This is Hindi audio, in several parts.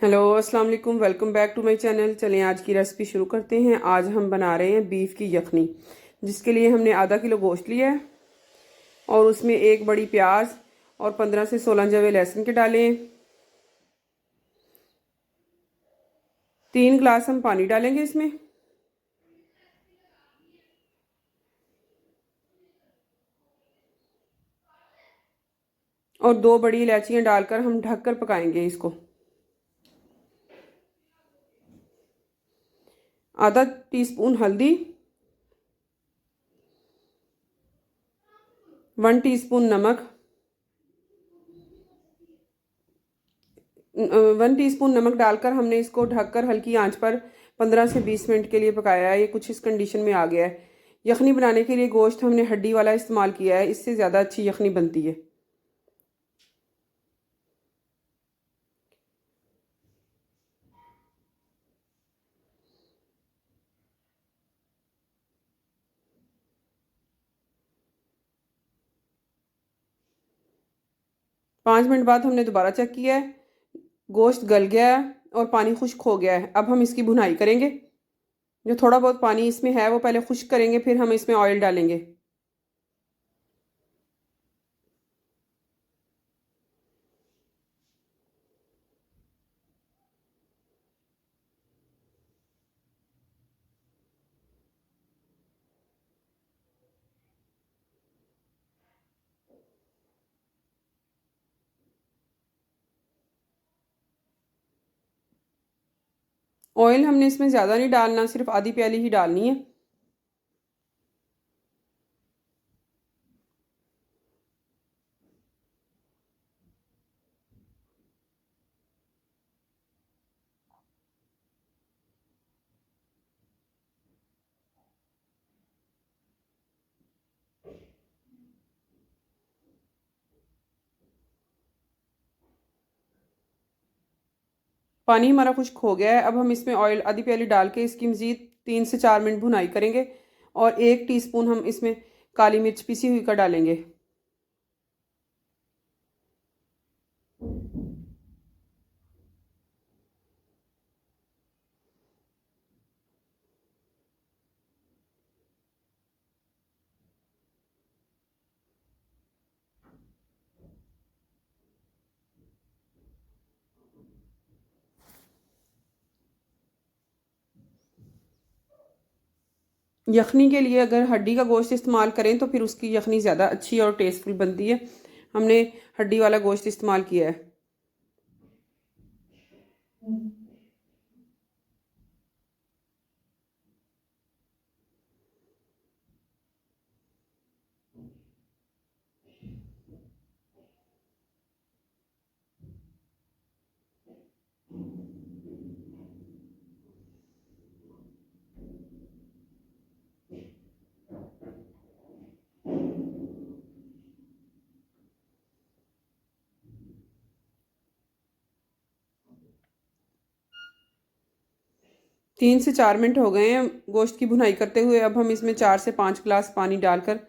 हेलो अस्सलाम वालेकुम, welcome back to my channel. चलें आज की रेसिपी शुरू करते हैं। आज हम बना रहे हैं बीफ की यखनी, जिसके लिए हमने आधा किलो गोश्त लिया है और उसमें एक बड़ी प्याज और 15 से 16 जवे लहसुन के डालें। 3 गिलास हम पानी डालेंगे इसमें। और 2 बड़ी इलायचियाँ डालकर हम ढककर पकाएंगे इसको। आधा टीस्पून हल्दी, 1 टीस्पून नमक, 1 टीस्पून नमक डालकर हमने इसको ढककर हल्की आंच पर 15 से 20 मिनट के लिए पकाया है। ये कुछ इस कंडीशन में आ गया है। यखनी बनाने के लिए गोश्त हमने हड्डी वाला इस्तेमाल किया है, इससे ज़्यादा अच्छी यखनी बनती है। पाँच मिनट बाद हमने दोबारा चेक किया है, गोश्त गल गया है और पानी खुश्क हो गया है। अब हम इसकी भुनाई करेंगे। जो थोड़ा बहुत पानी इसमें है वो पहले खुश्क करेंगे, फिर हम इसमें ऑयल डालेंगे। ऑयल हमने इसमें ज़्यादा नहीं डालना, सिर्फ आधी प्याली ही डालनी है। पानी हमारा खुश्क हो गया है। अब हम इसमें ऑयल आधी प्याली डाल के इसकी मज़ीद 3 से 4 मिनट भुनाई करेंगे और 1 टीस्पून हम इसमें काली मिर्च पिसी हुई का डालेंगे। यखनी के लिए अगर हड्डी का गोश्त इस्तेमाल करें तो फिर उसकी यखनी ज़्यादा अच्छी और टेस्टफुल बनती है। हमने हड्डी वाला गोश्त इस्तेमाल किया है। तीन से 4 मिनट हो गए हैं गोश्त की भुनाई करते हुए। अब हम इसमें 4 से 5 गिलास पानी डालकर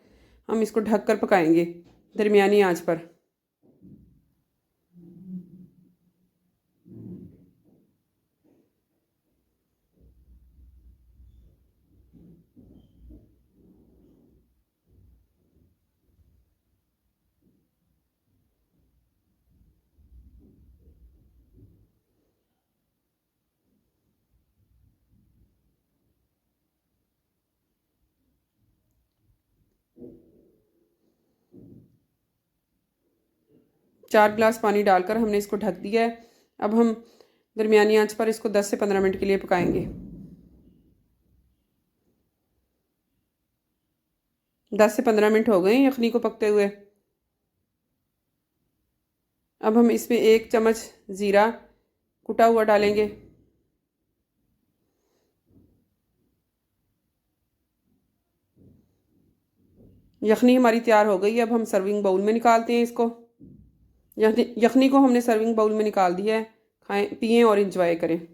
हम इसको ढककर पकाएंगे दरमियानी आंच पर। चार गिलास पानी डालकर हमने इसको ढक दिया है। अब हम दरमियानी आंच पर इसको 10 से 15 मिनट के लिए पकाएंगे। 10 से 15 मिनट हो गए यखनी को पकते हुए। अब हम इसमें 1 चम्मच ज़ीरा कुटा हुआ डालेंगे। यखनी हमारी तैयार हो गई है। अब हम सर्विंग बाउल में निकालते हैं इसको। यखनी को हमने सर्विंग बाउल में निकाल दिया है। खाएं, पिएं और इंजॉय करें।